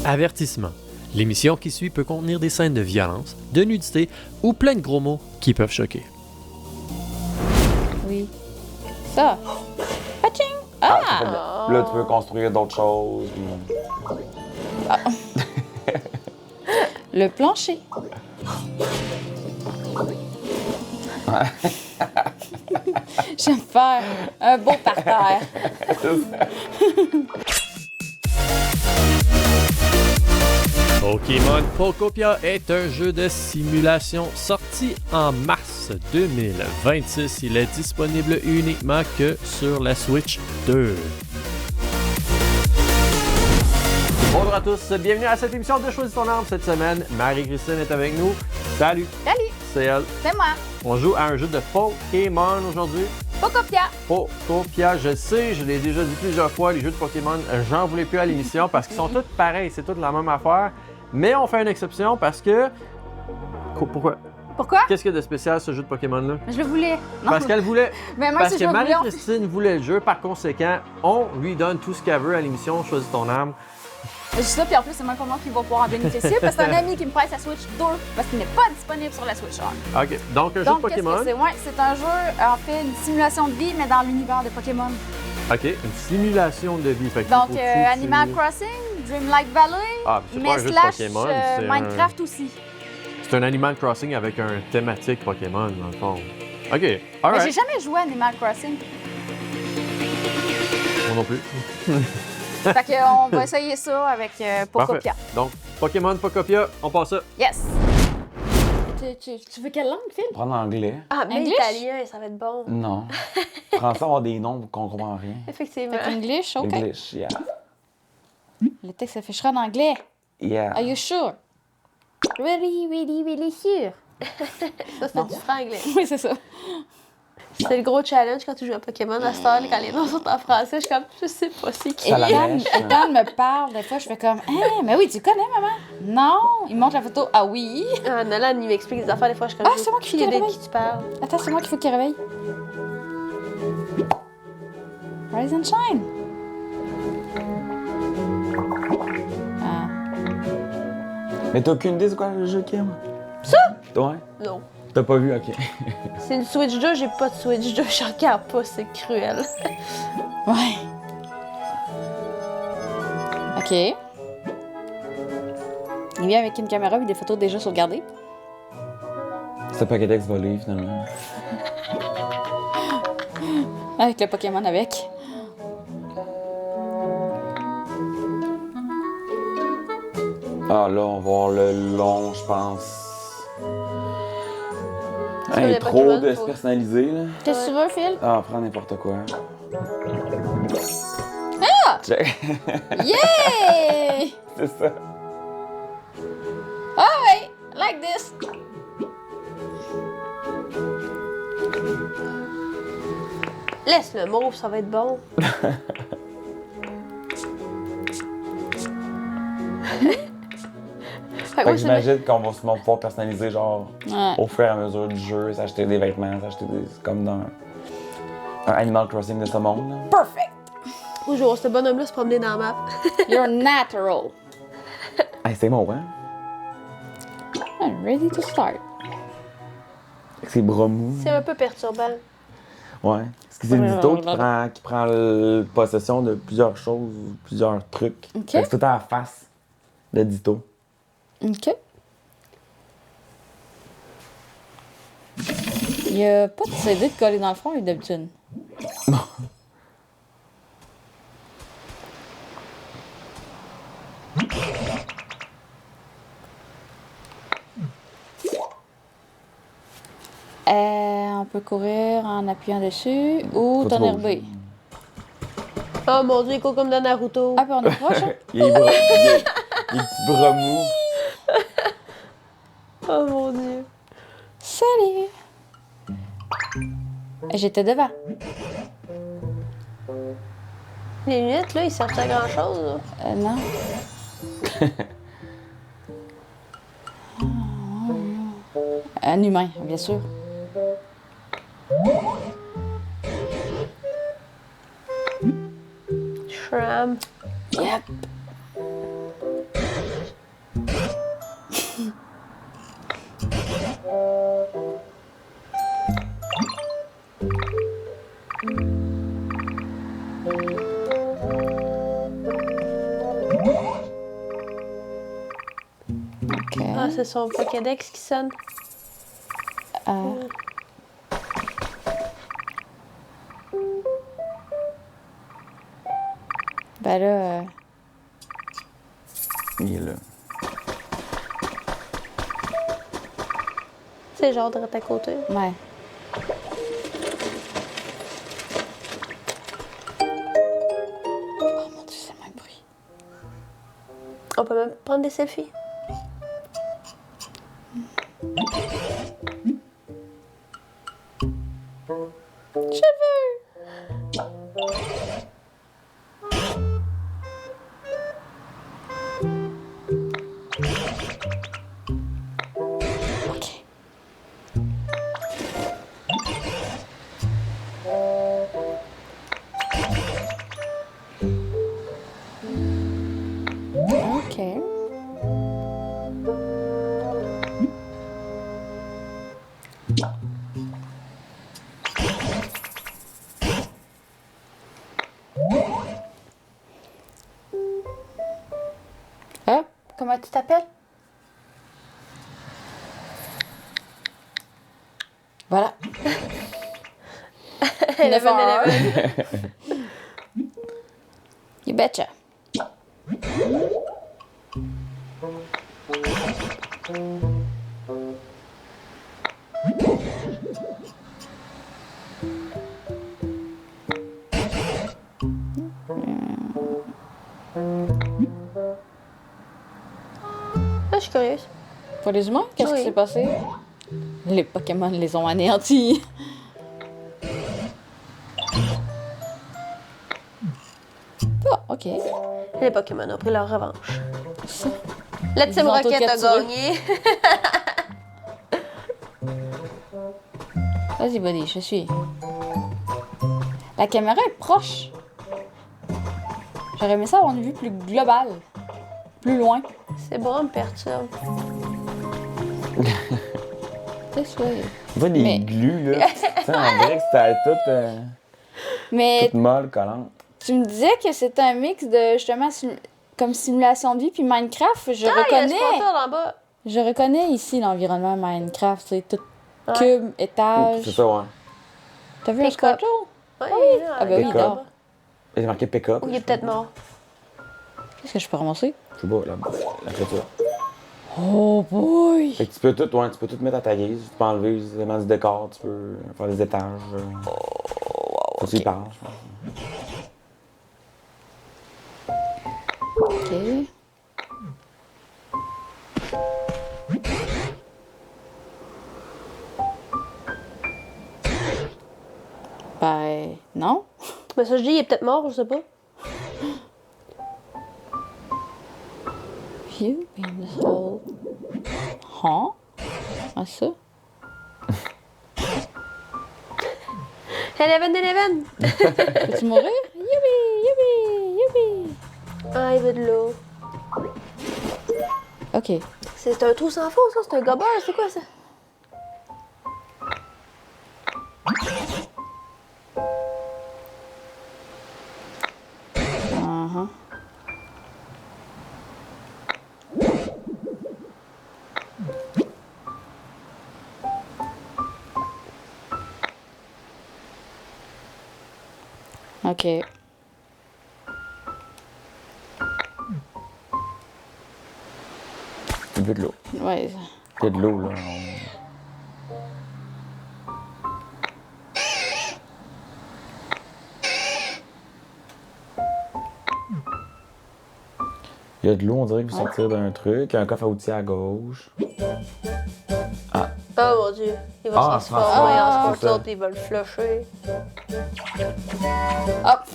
Avertissement. L'émission qui suit peut contenir des scènes de violence, de nudité ou plein de gros mots qui peuvent choquer. Oui. Ça. Paching! Ah! Là, tu peux construire d'autres choses. Ah. Le plancher. J'aime faire un beau parterre. Pokémon Pokopia est un jeu de simulation sorti en mars 2026. Il est disponible uniquement que sur la Switch 2. Bonjour à tous, bienvenue à cette émission de Choisis ton arme. Cette semaine, Marie-Christine est avec nous. Salut! Salut! C'est elle. C'est moi. On joue à un jeu de Pokémon aujourd'hui. Pokopia. Pokopia, je sais, je l'ai déjà dit plusieurs fois, les jeux de Pokémon, j'en voulais plus à l'émission parce qu'ils sont tous pareils, c'est toutes la même affaire. Mais on fait une exception parce que... Pourquoi? Pourquoi? Qu'est-ce qu'il y a de spécial ce jeu de Pokémon-là? Je le voulais. Non. Parce qu'elle voulait... Mais moi, parce si que je le voulais, Marie-Christine voulait le jeu, par conséquent, on lui donne tout ce qu'elle veut à l'émission Choisis ton arme. Je dis ça, puis en plus, c'est même pas moi qui va pouvoir en bénéficier parce que c'est un ami qui me prête sa Switch 2 parce qu'il n'est pas disponible sur la Switch 1. OK, donc un jeu de Pokémon. Qu'est-ce que c'est? Ouais, c'est un jeu, en fait, une simulation de vie, mais dans l'univers de Pokémon. OK, une simulation de vie. Fait que Donc, faut-tu Animal Crossing, Dreamlight Valley, Ah, c'est pas mais un jeu de slash Pokémon, c'est Minecraft aussi. C'est un Animal Crossing avec un thématique Pokémon, dans le fond. OK, Mais alright. j'ai jamais joué à Animal Crossing. Moi non plus. Fait qu'on va essayer ça avec Pokopia. Parfait. Donc, Pokémon Pokopia, on passe ça. Yes! Tu veux quelle langue, Phil? Prendre l'anglais. Ah, mais English? italien, ça va être bon. Non. Français, avoir des noms qu'on comprend rien. Effectivement. Fait English, OK. English, yeah. Le texte s'affichera en anglais. Yeah. Are you sure? Really, really, really sûr. Ça, c'est du franglais. Oui, c'est ça. C'est le gros challenge quand tu joues à Pokémon à cette heure, quand les noms sont en français. Je suis comme, je sais pas c'est qui. Ça la Ethan, mèche. Ethan me parle, des fois, je fais comme, hein, mais oui, tu connais, maman? Non. Il montre la photo, ah oui. Ah, Nolan, il m'explique des affaires, des fois, je suis comme, Ah, c'est moi qui j'ai fais idée de le qui tu parles. Attends, c'est moi qu'il faut qu'il réveille. Rise and shine. Ah. Mais t'as aucune idée c'est quoi le jeu, Kim? Ça? Ouais. Non. T'as pas vu, ok. C'est une Switch 2, j'ai pas de Switch 2, je regarde pas, c'est cruel. Ouais. OK. Il vient avec une caméra et des photos déjà sauvegardées. C'est Pokédex volé, finalement. Avec le Pokémon avec. Ah, là, on va voir le long, je pense. Tu veux les Trop Pokémon, de se faut- personnaliser, là. Qu'est-ce que tu veux, Phil? Ah, prends n'importe quoi. Ah! Check. Yeah! C'est ça. Alright, like this. Laisse le mauve, ça va être bon. Fait Fait que que j'imagine qu'on va sûrement pouvoir personnaliser, genre, Ouais. au fur et à mesure du jeu, s'acheter des vêtements, s'acheter des... comme dans un Animal Crossing de ce monde, là. Perfect. Bonjour, ce bonhomme-là se promener dans la map. You're natural. Hey, c'est bon, hein? I'm ready to start. Avec ses bras mous. C'est un peu perturbant. Ouais. Parce que c'est Dito qui prend possession de plusieurs choses, plusieurs trucs. Ok. Fait que c'est tout à la face de Dito. OK. Il n'y a pas de CD de coller dans le front, lui, d'habitude. On peut courir en appuyant dessus ou Faut t'enherber. Oh mon dieu, il court comme dans Naruto. Ah, puis on est proche, hein? Il est bras, il petits bras mous. Oh mon dieu. Salut! J'étais devant. Les lunettes, là, ils servent à grand chose. Non. Un humain, bien sûr. Shram. Yep. OK. Ah, c'est son Pokédex qui sonne. Ben là... Il est là. C'est genre de à côté. Ouais. Oh mon Dieu, c'est le même bruit. On peut même prendre des selfies. OK. OK. Ah, comment tu t'appelles? Voilà. 9h. You betcha. Ah, je suis curieuse. Pour les humains, qu'est-ce Oui. qui s'est passé? Les Pokémon les ont anéantis. Ah, OK. Les Pokémon ont pris leur revanche. Ça. La Ils Team ont tout Rocket a capturé. gagné. Vas-y, buddy, je suis. La caméra est proche. J'aurais aimé ça avoir une vue plus globale. Plus loin. C'est bon, on me perturbe. This way. Tu vois des Mais- glues, là. Tu sais, on dirait que c'était Mais toute molle, collante. tu me disais que c'était un mix de, justement, comme simulation de vie puis Minecraft. Je Ah, il y a un reconnais. Squirtle en bas. Je reconnais ici l'environnement Minecraft. C'est tout Ouais. cube, étage. C'est ça, ouais. T'as vu un Pick-up. Squirtle? Ouais, il est là, Ah ben oui, il Pick-up. dort. Il est marqué pick-up. Ou il est peut-être mort. Qu'est-ce que je peux ramasser? Je sais pas, la clôture. Oh boy! Fait que tu peux tout mettre à ta guise. Tu peux enlever les éléments du décor, tu peux faire des étages. Faut que tu y parles, je pense. OK. Ben, non. Mais ça, je dis, il est peut-être mort, je sais pas. View in the hole. Huh? Ah, ça? Eleven! Peux-tu mourir? Youpi! Youpi! Youpi! Ah, il veut de l'eau. OK. C'est un trou sans fond, ça? C'est un gobber? C'est quoi ça? Uh-huh. OK. Tu veux de l'eau. Ouais. Il y a de l'eau, là. Il y a de l'eau, on dirait qu'il veut sortir d'un truc. Il y a un coffre à outils à gauche. Oh mon dieu. Il va Ah, se transformer en c'est ça. Squirtle puis il va le flusher. Hop!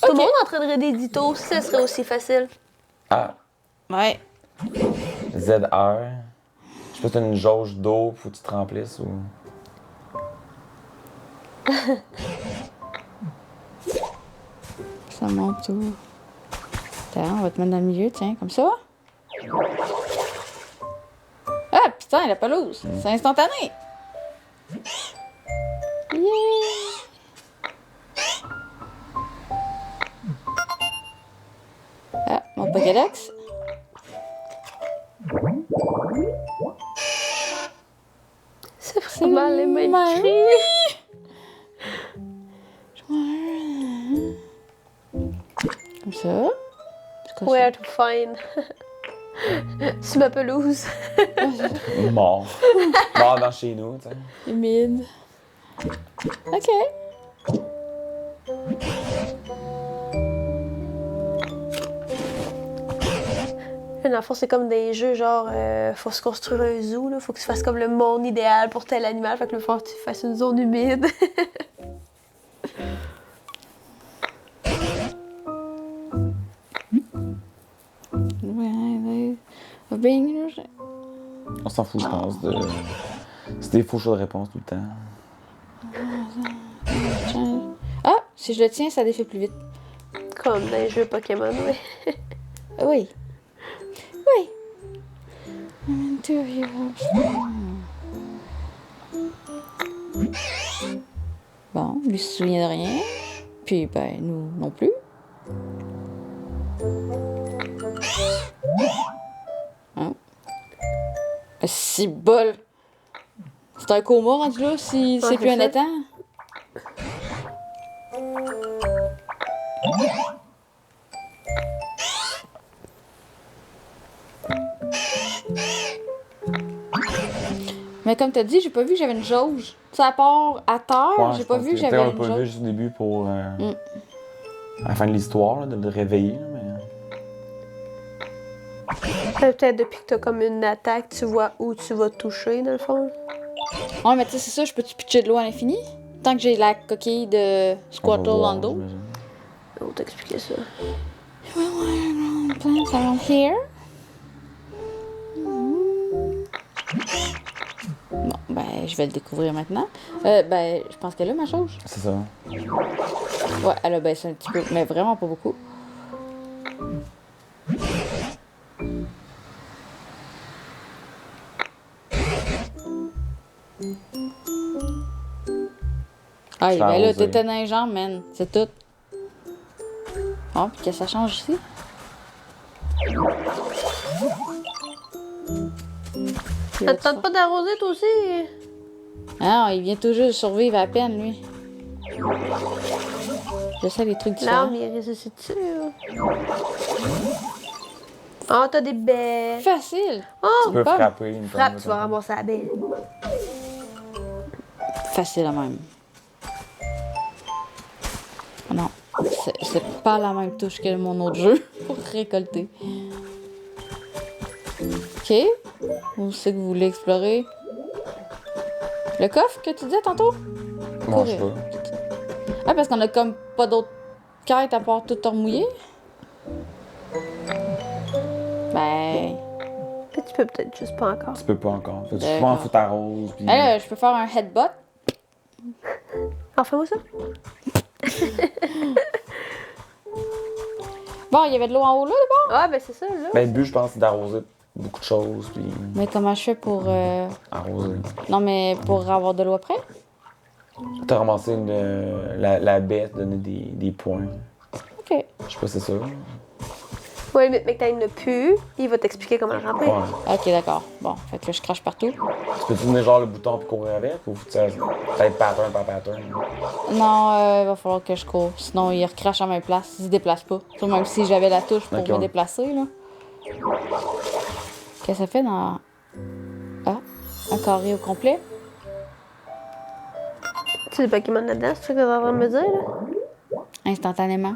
Tout le monde entraînerait des ditos si ça serait aussi facile. Ah, Ouais. ZR. Je sais pas si t'as une jauge d'eau, faut que tu te remplisses ou. Ça monte tout. Attends, on va te mettre dans le milieu, tiens, comme ça. Ah, putain, la pelouse. C'est instantané. Ah, mon Pokédex. C'est vraiment les mêmes cris. Comme ça. C'est quoi Where to find. Sur ma pelouse. Mort. Mort dans chez nous, tu sais. ça? Humide. Ok. Dans le fond, c'est comme des jeux genre, faut se construire un zoo, là. Faut que tu fasses comme le monde idéal pour tel animal. Fait que le faut que tu fasses une zone humide. On s'en fout, je pense. C'est des faux choix de réponse tout le temps. Ah, si je le tiens, ça défait plus vite. Comme dans les jeux Pokémon, oui. Oui. Oui. Bon, lui se souvient de rien. Puis, ben, nous non plus. Hein? Si bol! C'est un coma rendu là, si c'est Ouais, plus un c'est ça. étang. Mais comme t'as dit, j'ai pas vu que j'avais une jauge. Ça part à terre, Ouais, j'ai je pas pense vu que on j'avais l'a une pas vu jauge. juste au début pour. À la fin de l'histoire, là, de le réveiller, là, mais. Peut-être depuis que t'as comme une attaque, tu vois où tu vas toucher, dans le fond. Ouais, mais tu sais, c'est ça, je peux-tu pitcher de l'eau à l'infini? Tant que j'ai la coquille de On va Squirtle dans voir, le dos. j'imagine. On va t'expliquer ça. Plants around here. Bon, ben, je vais le découvrir maintenant. Ben, je pense qu'elle a ma chose. C'est ça. Ouais, elle a baissé un petit peu, mais vraiment pas beaucoup. Ah, Je l'ai ben là, arrosé. t'étais dans les jambes, man. C'est tout. Oh, puis que ça change ici. Ça te tente pas d'arroser, toi aussi? Ah, il vient tout juste de survivre à peine, lui. Je sais les trucs différents. L'arbre, il ressuscite-tu? Ah, t'as des baies. Facile. Oh, Tu peux Pas. frapper une frappe, pomme, tu vas ramasser la baie. Facile à même. Non, c'est pas la même touche que mon autre jeu pour récolter. Ok. Où c'est que vous voulez explorer? Le coffre que tu disais tantôt? Moi, je sais pas. Ah, parce qu'on a comme pas d'autres quêtes à part tout remouiller? Ben. Tu peux peut-être juste pas encore. Tu peux pas encore. Faut que tu D'accord. sois en foot à rose. Puis... Ah là, je peux faire un headbutt. Ah, fais-moi ça. Bon, il y avait de l'eau en haut là, d'abord? Ah, ben c'est ça, là. Ben, le but, je pense, c'est d'arroser beaucoup de choses. Puis Mais comment je fais pour. arroser. Non, mais pour avoir de l'eau après? T'as ramassé la baie, te donner des points. Ok. Je sais pas si c'est ça. Ouais, mais que t'as une plus, il va t'expliquer comment le remplir. Ouais. Ok, d'accord. Bon, fait que là, je crache partout. Tu peux tourner genre le bouton puis courir avec ou tu sais, peut-être pattern par pattern? Non, il va falloir que je cours. Sinon, il recrache à ma place. Il se déplace pas. Surtout même si j'avais la touche pour Ok, me ouais. déplacer, là. Qu'est-ce que ça fait dans. Ah, un carré au complet? Tu sais, des Pokémon là-dedans, c'est ça que t'es en train de me dire, là? Instantanément.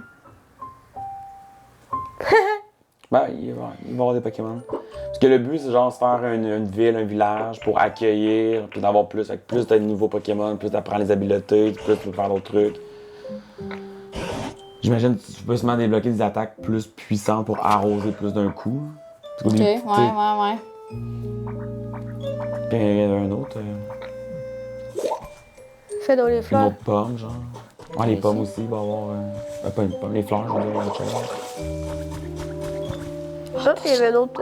Ben, il va y avoir des Pokémon. Parce que le but, c'est genre de se faire une ville, un village pour accueillir, puis d'avoir plus, avec plus de nouveaux Pokémon, plus d'apprendre les habiletés, plus de faire d'autres trucs. J'imagine que tu peux seulement débloquer des attaques plus puissantes pour arroser plus d'un coup. Parce qu'au Ok, début, ouais, tu sais, ouais. puis il y en a un autre, Fais dans les une fleurs. autre pomme, genre. Ouais, les Ici. pommes aussi, il va y avoir. Pas une pomme, les fleurs, je veux dire, autre chose. Ah, il y avait un autre.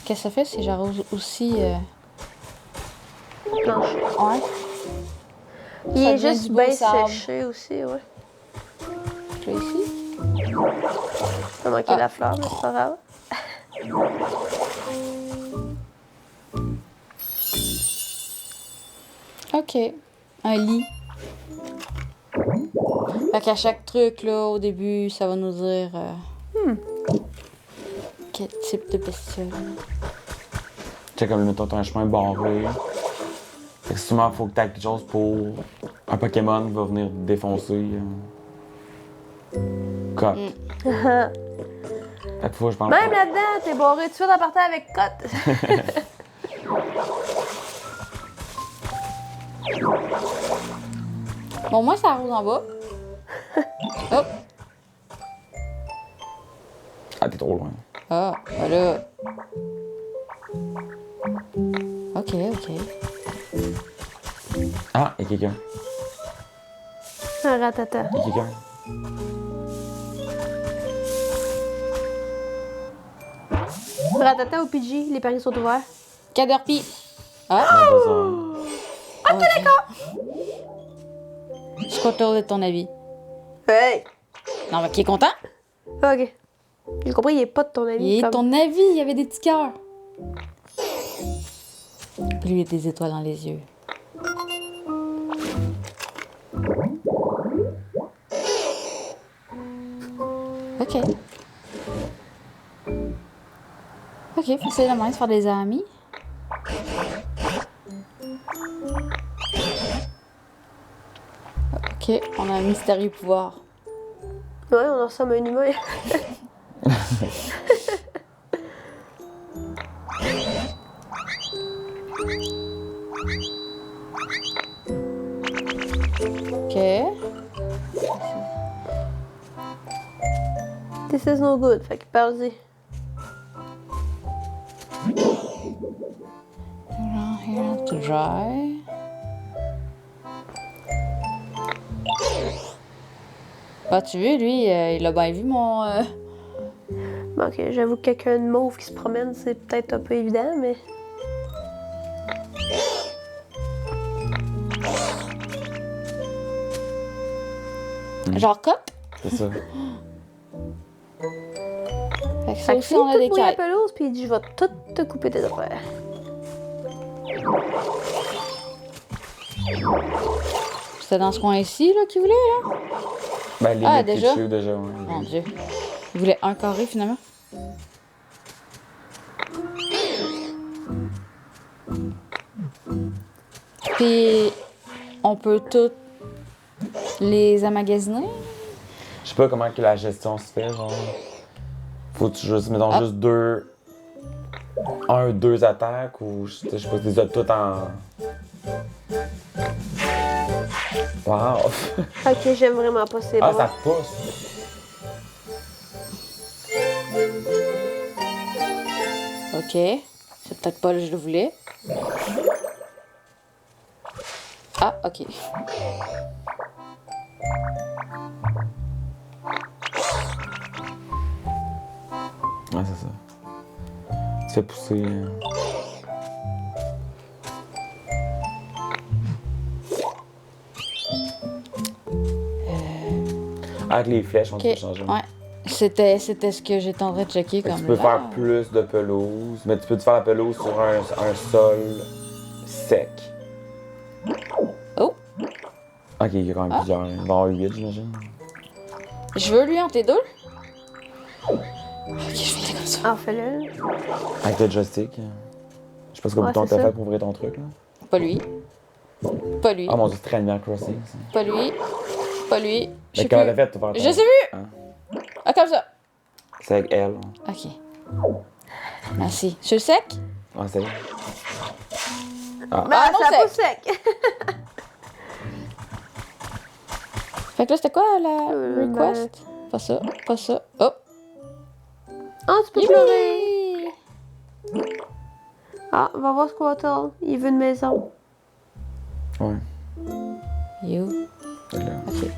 Qu'est-ce que ça fait si j'arrose aussi. plancher. Ouais. Il Ça est devient juste du beau bien sable. séché aussi, ouais. Là, ici. Ça manquait Ah. la fleur, mais c'est pas grave. OK. Un lit. Fait qu'à chaque truc, là, au début, ça va nous dire quel type de bestiole. Tu sais, comme mettons, t'as un chemin barré. Fait que souvent, il faut que tu aies quelque chose pour un Pokémon qui va venir défoncer. Cote. Fait que faut, je pense. Même là-dedans, t'es barré tout de suite en partant avec Cote. Bon, moi, ça arrose en bas. Hop. Ah, t'es trop loin. Ah, voilà. OK, OK. Ah, il y a quelqu'un. Un ratata. Il y a quelqu'un. Ratata ou Pidgey, les paris sont ouverts. Caterpie. Ah, Non, pas ça. ok, d'accord. Je suis contente de ton avis. Hey! Non, mais qui est content? Ok. J'ai compris, il est pas de ton avis. Il est comme- ton avis, il y avait des petits cœurs. Lui, il a des étoiles dans les yeux. Ok. Ok, faut essayer de même de faire des amis. Ok, on a un mystérieux pouvoir. Ouais, on ressemble à un humain. Ok. This is no good, fait que parle-y. Here to dry. Bah, tu veux, lui, il a bien vu mon. Bon, ok, j'avoue que quelqu'un de mauve qui se promène, c'est peut-être un peu évident, mais. Genre cop. C'est ça. Fait que ça Fait que aussi, finis on a de des tout mouiller la quêtes. pelouse, puis il dit, je vais tout te couper tes affaires. C'était dans ce coin-ci, là, qu'il voulait, là? Ben, les Ah, Pikachu, déjà? déjà, ouais. Mon Dieu. Il voulait un carré, finalement. Puis, on peut toutes les emmagasiner. Je sais pas comment que la gestion se fait, genre. Faut-tu juste, mettons, Ah. juste deux. Deux attaques ou je sais pas, les as toutes en. Wow! Ok, j'aime vraiment pas ces Ah, bras. ça pousse! OK. C'est peut-être pas là que je le voulais. Ah, OK. Ouais, c'est ça. Tu fais pousser. Avec les flèches, on OK. peut changer. Ouais. C'était ce que j'étais en train de checker Fait que comme tu peux là. faire plus de pelouse, mais tu peux te faire la pelouse sur un sol sec. Oh! Ok, il y a quand même plusieurs. Il va y en avoir 8, j'imagine. Je veux lui entre les deux. OK, je vais aller comme ça. Ah, fais-le. Avec le joystick. Je sais pas ce que Ouais, bouton c'est t'as ça. fait pour ouvrir ton truc, là. Pas lui. Pas lui. Ah mon dieu, c'est très Animal Crossing, ça. Pas lui. Pas lui. Je Mais sais comment plus. elle a fait pour faire Je sais plus! Hein? Ah, comme ça. C'est avec elle. OK. Merci. Sur le sec? Ah, c'est elle. Ben, Ah, non, ça sec. pousse sec. Fait que là, c'était quoi la request? Pas ça. Pas ça. Oh! Ah, tu peux pleurer. Youpi! Ah, on va voir Squirtle. Il veut une maison. Ouais. You. c'est là. OK.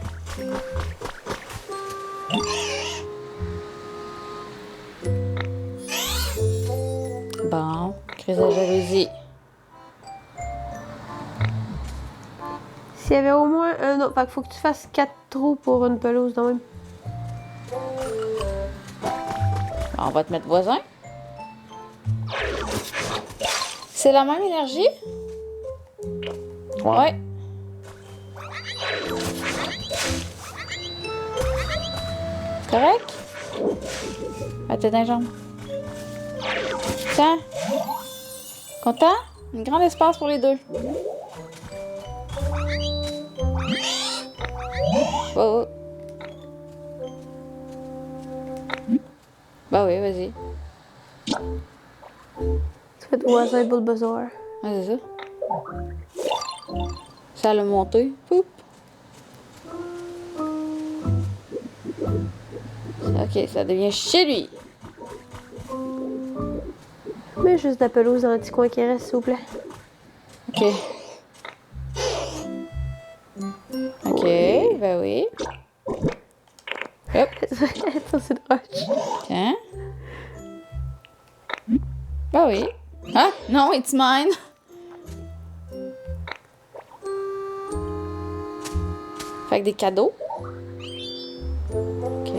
Bon, crise de jalousie. S'il y avait au moins un autre. Fait qu'il faut que tu fasses 4 trous pour une pelouse, de même. On va te mettre voisin. C'est la même énergie? Ouais. Correct? Ah, t'es dans les jambes. Tiens. Content? Un grand espace pour les deux. Oh, oh. Bah oui, vas-y. Tu fais de voisin et Bulbasaur. Ouais, c'est ça. Ça l'a monté. Poup. Ok, ça devient chez lui. Mais juste de la pelouse dans le petit coin qui reste, s'il vous plaît. Ok. Ok, ben oui. Hop, Ça, c'est drôle. tiens. Ben oui. Ah, non, it's mine. Fait que des cadeaux. Ok.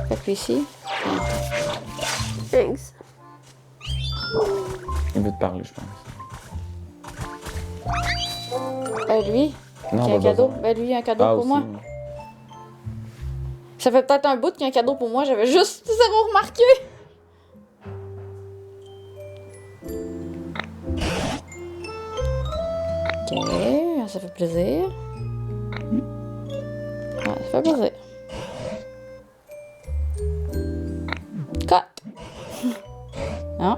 Fait que ici. Thanks. Il veut te parler, je pense. Lui, Non, qui a un bah, cadeau. besoin. Ben lui, il a un cadeau Ah, pour aussi. moi. Ça fait peut-être un bout qu'il y a un cadeau pour moi, j'avais juste zéro remarqué. Ok, ça fait plaisir. Ouais, ça fait plaisir. Cut. Non.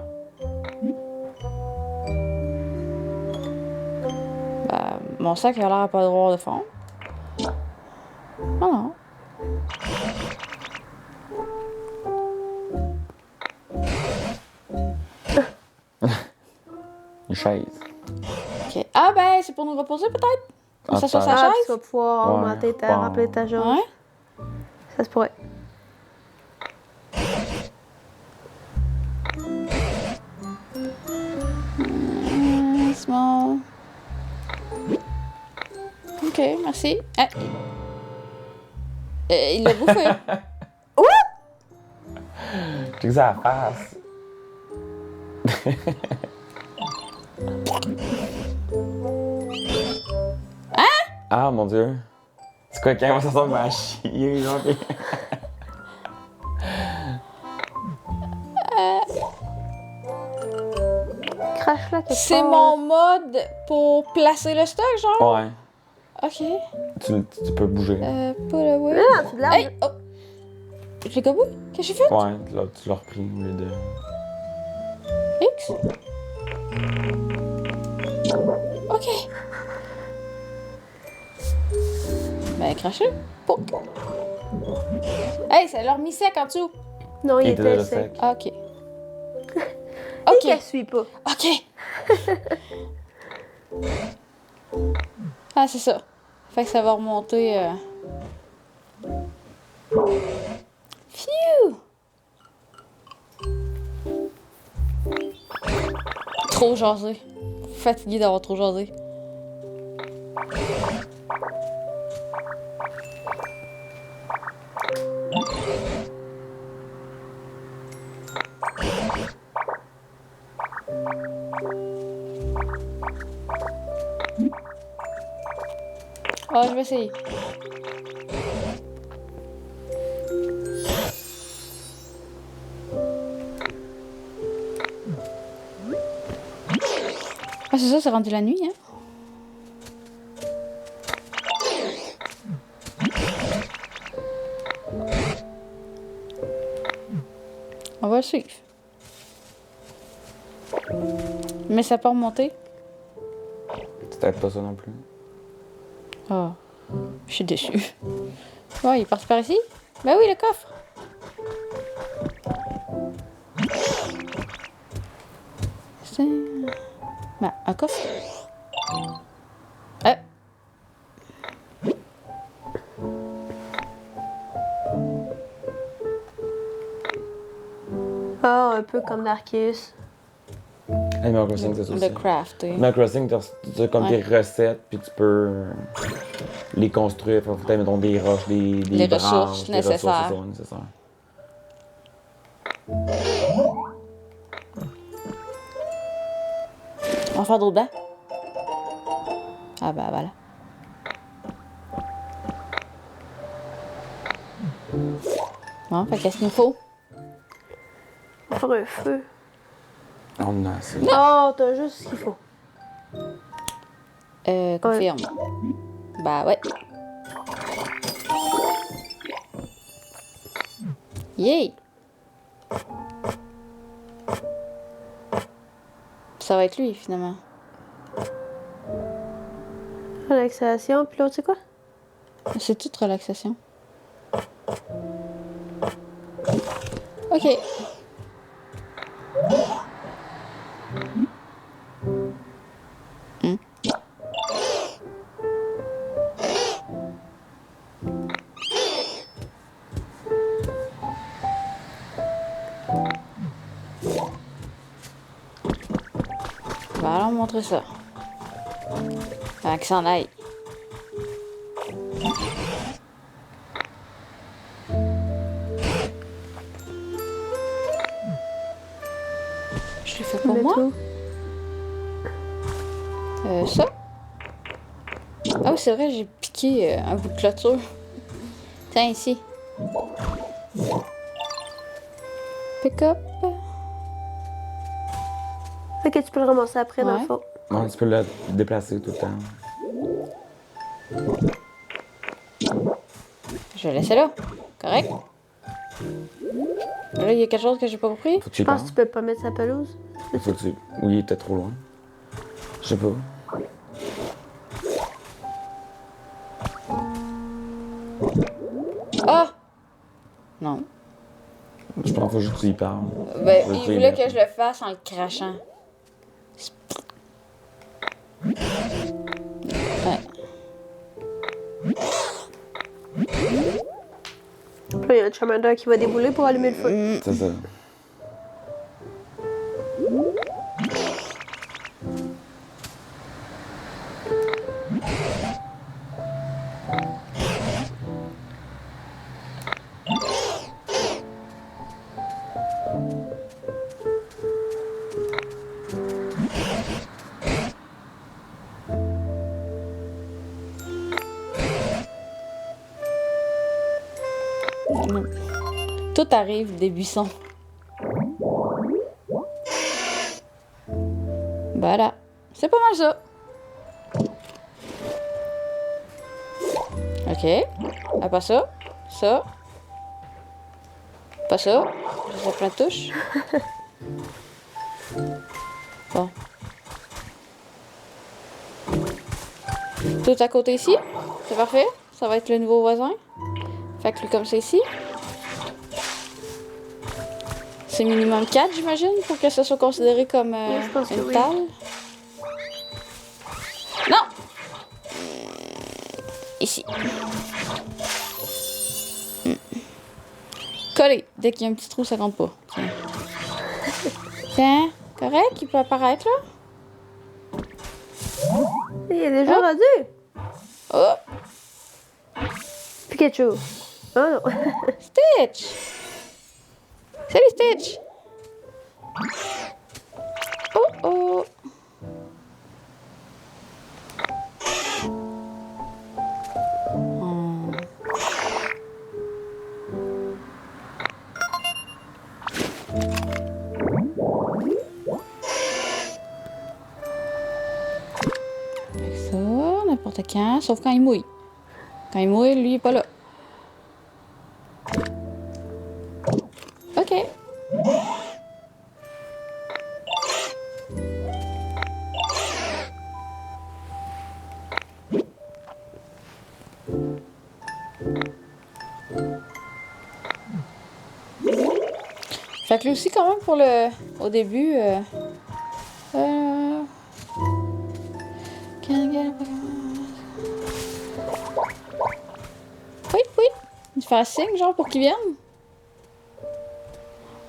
Bah, mon sac a l'air à pas droit de fond. Oh non. Une chaise. Ok. Ah ben, c'est pour nous reposer peut-être? On Ah, s'assoit sur peut-être. sa Ah, tu chaise? vas pouvoir Ouais, augmenter ta, ouais. remplir ta jauge. Ouais. Ça se pourrait. Small. Ok, merci. Ah. Il l'a bouffé. J'ai que ça à la face. Ah mon dieu. C'est quoi, quand ça semble à chier, genre. Crache là quelque C'est part. mon mode pour placer le stock, genre? Ouais. Ok. Tu peux bouger. Put away. Ah, tu l'as. Hey! Oh! Je l'ai gobé? Qu'est-ce que j'ai fait? Ouais, là, tu l'as repris au lieu de. X? Ok. Ben, craché. Pouc. Hey, ça l'a remis sec en dessous. Non, il Il était était déjà sec. sec. Ah, ok. Et Ok. qu'elle suit pas. Ok. Ah, c'est ça. Fait que ça va remonter. Phew! Trop jasé. Fatigué d'avoir trop jasé. Ah, je vais essayer. Ah, c'est ça, c'est rendu la nuit, hein? On va le suivre. Mais ça peut remonter. C'est peut-être pas ça non plus. Oh, je suis déçue. Ouais, il est parti par ici? Ben oui, le coffre. C'est... Ben, un coffre. Ah, un peu comme Darkus. Animal Crossing, c'est ça aussi. Le craft, oui. Animal Crossing, t'as comme Ouais. des recettes, puis tu peux les construire. Faut que t'aies, mettons, des roches, des Les branches, ressources des nécessaires. ressources nécessaires. On va faire d'autres dents. Ah bah voilà. Bon, fait qu'est-ce qu'il nous faut? On va faire un feu. On a assez. Non, t'as juste ce qu'il faut. Confirme. Bah ouais. Yay! Ça va être lui, finalement. Relaxation, puis l'autre, c'est quoi? C'est toute relaxation. Ok. Hmm. On va alors montrer ça. Avant qu'il s'en aille. Je l'ai fait pour Mettre moi. où? Ça. Ah oui, c'est vrai, j'ai piqué un bout de clôture. Tiens, ici. Pick up. Fait que tu peux le ramasser après, dans Ouais. le fond. Non, tu peux le déplacer tout le temps. Je vais laisser là. Correct? Là, il y a quelque chose que j'ai pas compris. Faut que tu Je y pense penses. que tu peux pas mettre sa pelouse. Faut que tu... Oui, il était trop loin. Je sais pas. Ah! Non. Je pense qu'il faut juste que tu y parles. Ben, Faut que il tu y voulait mettes. que je le fasse en le crachant. Ouais. Puis là, il y a un Charmander qui va débouler pour allumer le feu. C'est ça. Tout arrive des buissons. Voilà. C'est pas mal ça. Ok. Ah, pas ça. Ça. Pas ça. J'ai plein de touches. Bon. Tout à côté ici. C'est parfait. Ça va être le nouveau voisin. Fait que lui comme ça ici. C'est minimum 4, j'imagine, pour que ça soit considéré comme Oui, je pense que une oui. table. Non! Ici. Collé. Dès qu'il y a un petit trou, ça compte pas. Tiens. Tiens, correct, il peut apparaître là. Il est déjà Oh. rendu. Oh! Pikachu. Oh non. Stitch! Salut Stitch! Oh oh! Hmm. Avec ça, n'importe quand, sauf quand il mouille. Quand il mouille, lui, il est pas là. Ok. Fait que lui aussi, quand même, pour le... Au début... Oui, oui. Il fait un signe, genre, pour qu'il vienne.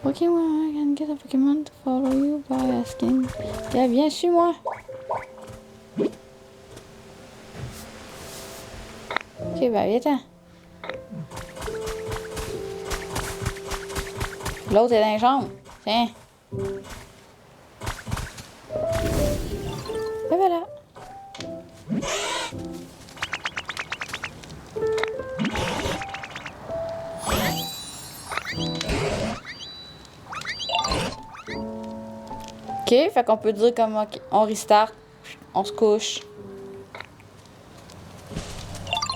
Oui, Pokémon, I can get a Pokémon to follow you by asking. Viens, suis-moi. Ok, ben viens-t'en. L'autre est dans les jambes. Tiens. Et voilà. Ok, fait qu'on peut dire comme ok, on restart, on se couche.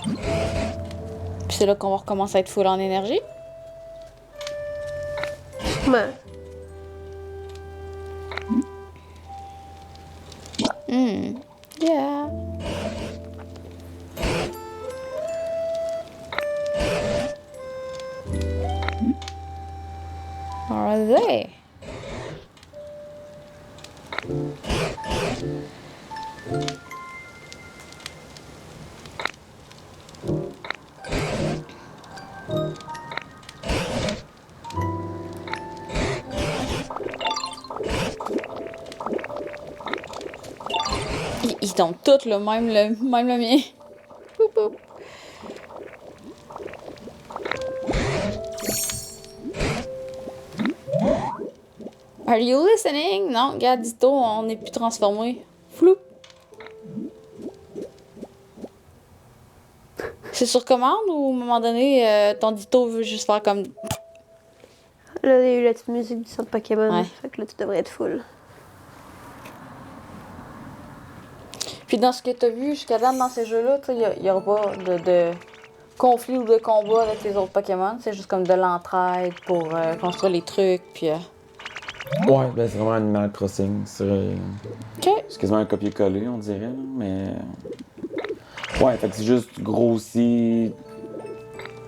Puis c'est là qu'on va recommencer à être full en énergie. Ouais. Yeah. Are they? Ils tombent tous le même le mien. Poup, poup. Are you listening? Non, regarde, Ditto, on n'est plus transformé. Flou. C'est sur commande ou à un moment donné, ton Ditto veut juste faire comme. Là, il y a eu la petite musique du centre Pokémon. Ouais. Fait que là, tu devrais être full. Puis dans ce que tu as vu jusqu'à date dans ces jeux-là, il n'y aura pas de conflit ou de combat avec les autres Pokémon. C'est juste comme de l'entraide pour construire les trucs. Puis, Ouais, ben c'est vraiment Animal Crossing. OK. C'est quasiment un copier-coller, on dirait, là, mais. Ouais, fait que c'est juste grossi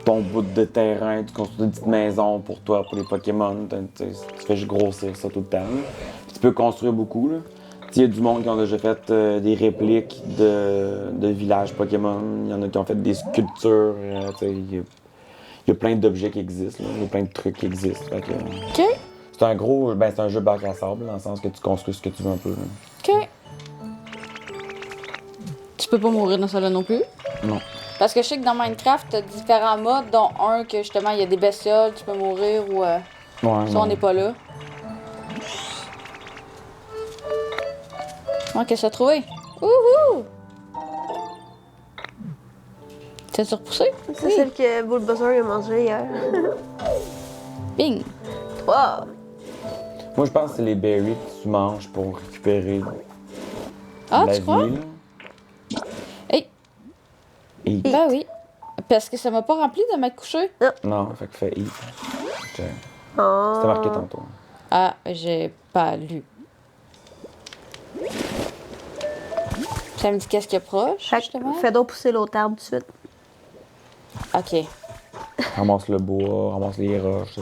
ton bout de terrain, tu construis une petite maison pour toi, pour les Pokémon. Tu fais juste grossir ça tout le temps. Là. Tu peux construire beaucoup, là. Il y a du monde qui ont déjà fait des répliques de villages Pokémon. Il y en a qui ont fait des sculptures. Il y a plein d'objets qui existent. Il y a plein de trucs qui existent. Fait que, OK. c'est un gros. Ben, c'est un jeu bac à sable, dans le sens que tu construis ce que tu veux un peu. Là. OK. Tu peux pas mourir dans ça-là non plus? Non. Parce que je sais que dans Minecraft, t'as différents modes, dont un que justement, il y a des bestioles, tu peux mourir ou. Ouais, Ça, on n'est pas là. Oh, qu'est-ce que t'as trouvé? Wouhou! T'as-tu repoussé? C'est celle que Bulbasaur a mangé hier. Bing! 3. Moi, je pense que c'est les berries que tu manges pour récupérer Ah, la tu crois? vie. Là. Hey! Et- Ben oui. Parce que ça m'a pas rempli de m'être couché. Non, fait que fais eat. C'était Oh. marqué tantôt. Ah, j'ai pas lu. Ça me dit qu'est-ce qu'il y a proche, justement? Fais donc pousser l'autre arbre tout de suite. OK. Ramasse le bois, ramasse les roches.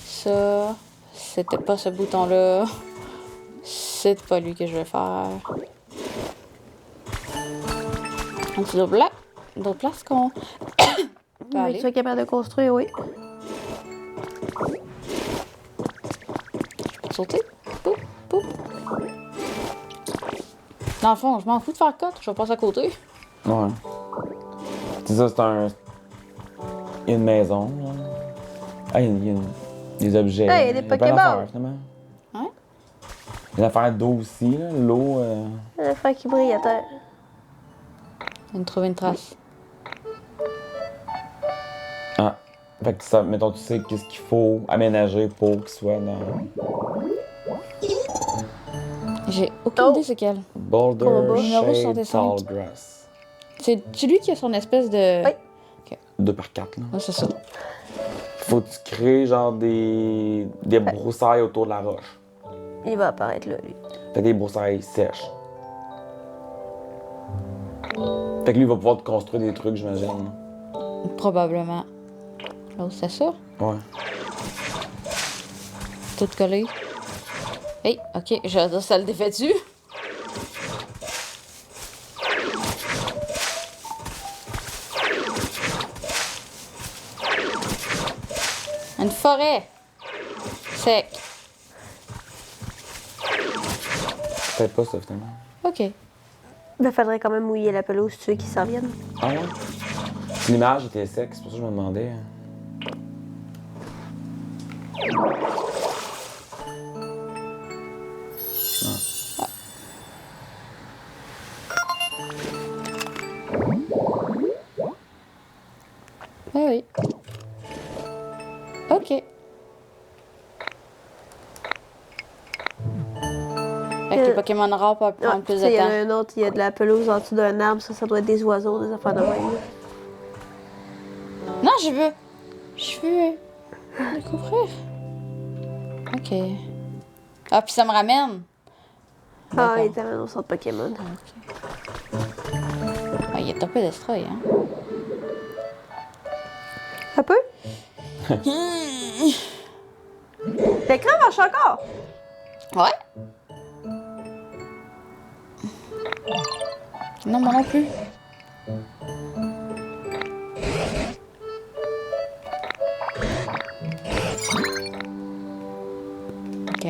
Ça, c'était pas ce bouton-là. C'est pas lui que je vais faire. Un petit d'autres places qu'on peut Mais aller. tu es capable de construire, oui. Je peux sauter. Poup, poup. Dans le fond, je m'en fous de faire cote. Je vais passer à côté. Ouais. C'est ça, c'est un. Il y a une maison, là. Ah, il y a des objets. Hey, il y a des plein Pokéballs. d'affaires, finalement. Ouais. Il y a une affaire d'eau aussi, là. L'eau. Un affaire qui brille à terre. Je viens de trouver une trace. Ah. Fait que ça, mettons, tu sais qu'est-ce qu'il faut aménager pour qu'il soit dans. J'ai aucune Oh. idée c'est quelle. Boulder Numéro Shade 65. Tall Grass. C'est lui qui a son espèce de. Oui. 2x4, là. Ah, c'est ça. Faut que tu crées, genre, des broussailles autour de la roche. Il va apparaître là, lui. Fait que des broussailles sèches. Fait que lui, il va pouvoir te construire des trucs, j'imagine. Probablement. Oh, c'est ça? Ouais. Tout collé. Hey, ok, je vais dire, ça le défait-tu? Une forêt. Sec. Peut-être pas ça, finalement. OK. Il faudrait quand même mouiller la pelouse, si tu veux qu'ils s'en viennent. Ah ouais? L'image était sec, c'est pour ça que je me demandais. Oui, oui. OK. Fait que les Pokémon rares peuvent prendre plus Il de y en a temps. un autre, il y a de la pelouse en dessous d'un arbre, ça doit être des oiseaux, des affaires de même. là. Non, je veux découvrir. OK. Ah, puis ça me ramène. Ah, D'accord. il est tellement au centre Pokémon. Ah, il est un peu destroy, hein. Un peu? L'écran marche encore! Ouais. Non, moi non plus. OK.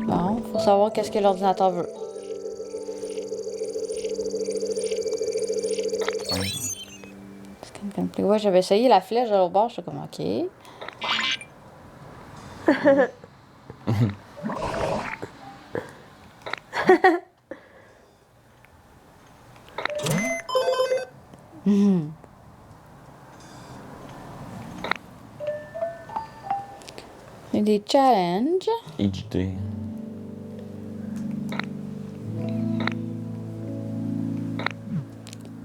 Bon, faut savoir qu'est-ce que l'ordinateur veut. Ouais, j'avais essayé la flèche de l'autre bord, j'étais comme OK. Il y a des challenges. Each day.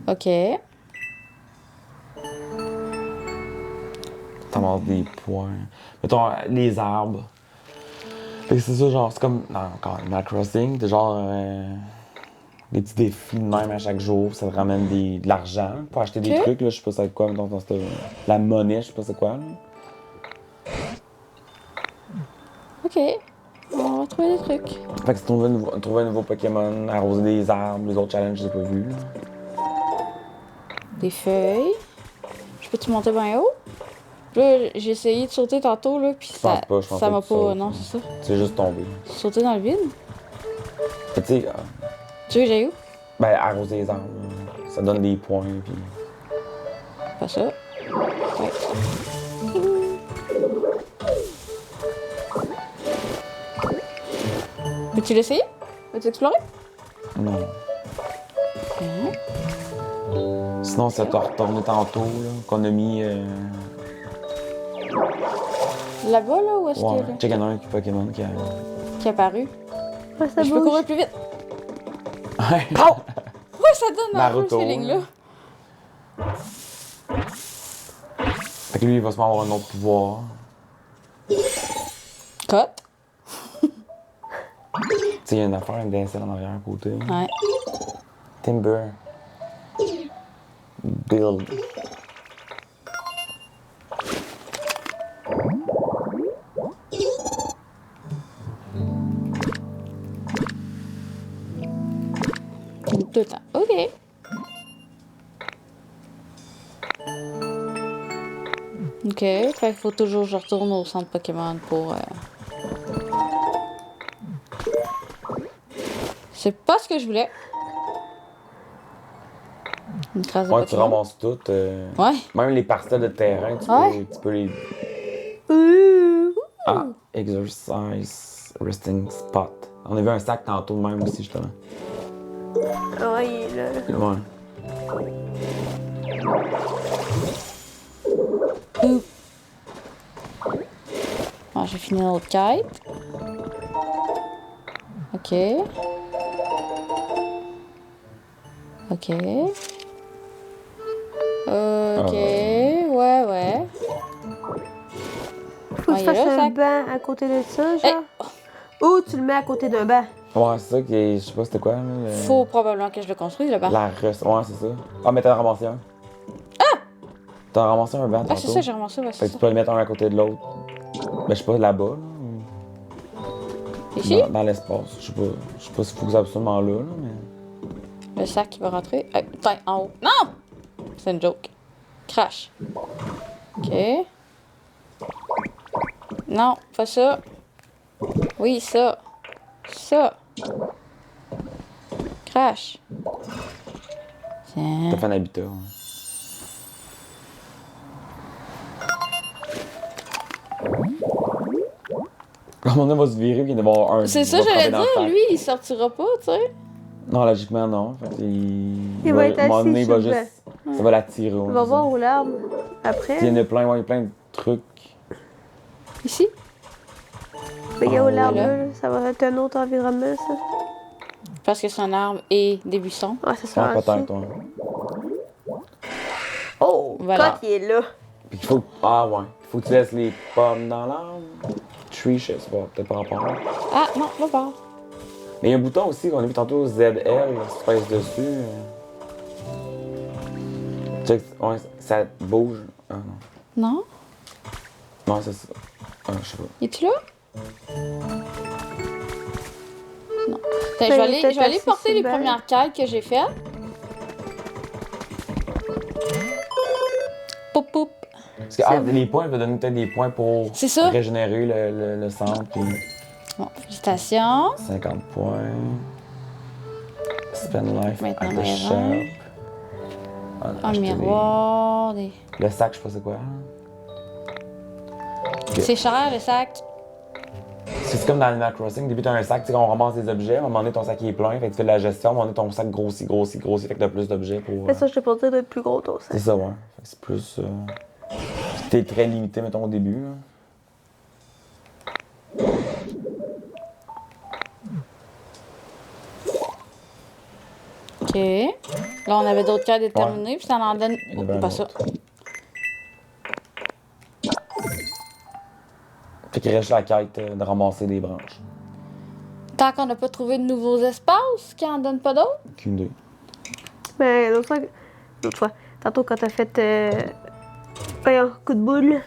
OK. T'amasses des points. Mettons, les arbres. Fait que c'est ça, genre, c'est comme encore Animal Crossing, t'es genre des petits défis de même à chaque jour, ça te ramène de l'argent pour acheter des Ok. trucs, là, je sais pas c'est quoi, mettons, dans la monnaie, je sais pas c'est quoi. Là. OK. On va trouver des trucs. Fait que c'est trouver un nouveau Pokémon, arroser des arbres, les autres challenges, j'ai pas vu. Là. Des feuilles. Je peux-tu monter bien haut? Là, j'ai essayé de sauter tantôt, là, puis pense pas, je pense ça pas m'a que tu pas... sautes. Non, c'est ça. C'est juste tombé. Sauter dans le vide. Fait que, tu sais, Tu veux que j'aille où? ben, arroser les arbres, ça donne des points, puis... Pas ça. Ouais. Peux-tu l'essayer? Veux-tu explorer? Non. Sinon, ça t'a retourné tantôt, là, qu'on a mis... Là-bas, là, où est-ce Ouais, que... check, il y en a un Pokémon qui a... qui est apparu? Ouais, ça Je peux bouge. courir plus vite. Ouais. Ouais, ça donne un peu Naruto, ce feeling-là. Fait que lui, il va sûrement avoir un autre pouvoir. Cut. Tu sais, il y a une affaire avec des ailes en arrière à côté. Ouais. Timber. Build. Tout le temps. OK. OK. Fait qu'il faut toujours que je retourne au centre Pokémon pour... C'est pas ce que je voulais. Une trace de Ouais, tu Pokémon. ramasses tout. Ouais. Même les parcelles de terrain, Ouais. tu peux les... Ouh. Ah, exercise resting spot. On a vu un sac tantôt de même aussi, justement. Ah ouais, il est là. Ouais. Bon, j'ai fini notre quête. OK. OK. OK. Ouais, ouais. Faut que Ouais, tu il est fasses là, un sac. banc à côté de ça, genre. Ou tu le mets à côté d'un banc. Ouais, c'est ça qui est... Je sais pas c'était quoi, là. Faut probablement que je le construise, le banc. La reste. Ouais, c'est ça. Ah, mais t'as ramassé un. Ah! T'as ramassé un banc Ah, tantôt. c'est ça, j'ai ramassé, ouais, Fait c'est que tu ça. peux le mettre un à côté de l'autre. Ben, je sais pas, là-bas, là. Ici? Dans l'espace. Je sais pas s'il faut que ça absolument là, mais... Le sac qui va rentrer. Tiens, en haut. Non! C'est une joke. Crash. OK. Non, pas ça. Oui, ça. Ça. Crash. Tiens. T'as fait un habitat. Hein. Comme on va se virer, puis il va y avoir un. C'est ça, va j'allais crever dans le dire. sac. Lui, il sortira pas, tu sais. Non, logiquement, non. Fait Il va être à un moment donné, assis il va sur le- juste. Ça va l'attirer. On va voir où l'arbre. Après, Il y en a plein, ouais, il y a plein de trucs. Ici? regarde où Oh, l'arbre, là. là. Ça va être un autre environnement, ça. Parce que c'est un arbre et des buissons. Ah, ça sera Ah, en peut-être, dessous. ouais. Oh, Voilà. Cote, il est là. Puis il faut. Ah, ouais. Il faut que tu laisses les pommes dans l'arbre. Tree, je sais pas, peut-être par rapport à. Ah, non, va voir. Mais il y a un bouton aussi qu'on a vu tantôt, ZL, si tu pèses dessus. Check, ouais, ça bouge. Ah non. Non? Non, c'est ça. Ah, je sais pas. Es-tu là? Non. Attends, Ben, je vais aller porter les premières quêtes que j'ai faites. Poup poup. Parce que les points, il va donner peut-être des points pour C'est ça. régénérer le centre. Puis Bon, félicitations. 50 points. Spend life Maintenant, at the maison. shop. Ah, Un acheter miroir. Des... Le sac, je sais pas c'est quoi. Ok. C'est cher, le sac. C'est comme dans Animal Crossing. Au début, t'as un sac, tu sais, quand on ramasse des objets, à un moment donné, ton sac il est plein, fait que tu fais de la gestion, à un moment donné, ton sac grossit, fait que t'as plus d'objets pour. Mais ça, je t'ai pas dit d'être plus gros, toi, ça. C'est ça, ouais. Fait que c'est plus. T'es très limité, mettons, au début. Là. OK. Là, on avait d'autres quêtes déterminées, puis ça en donne. Il y en avait un Pas ça. autre. Fait qu'il reste la quête de ramasser des branches. Tant qu'on n'a pas trouvé de nouveaux espaces qui en donnent pas d'autres. Aucune idée. Mais l'autre fois, tantôt quand t'as fait. Voyons, coup de boule.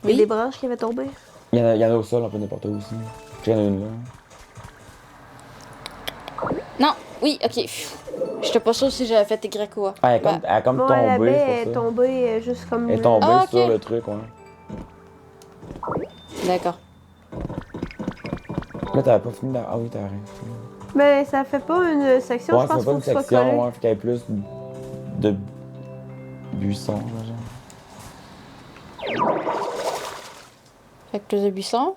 Il y a Oui. des branches qui avaient tombé. Il y en a au sol, un peu n'importe où aussi. Il y en a une là. Non, oui, OK. Pfiou. J'étais pas sûre si j'avais fait Y ou A. Ah, elle a comme Bon, la tombé, baie c'est est pour ça. tombée juste comme. Elle est tombée Ah, ok. sur le truc, ouais. D'accord. Là, t'avais pas fini là. Ah oui, t'as rien. Mais ça fait pas une section, Ouais, je ça pense fait pas qu'il faut une que ce soit section, collé. ouais, faut qu'il y ait plus de buissons, là, genre. Fait que plus de buissons.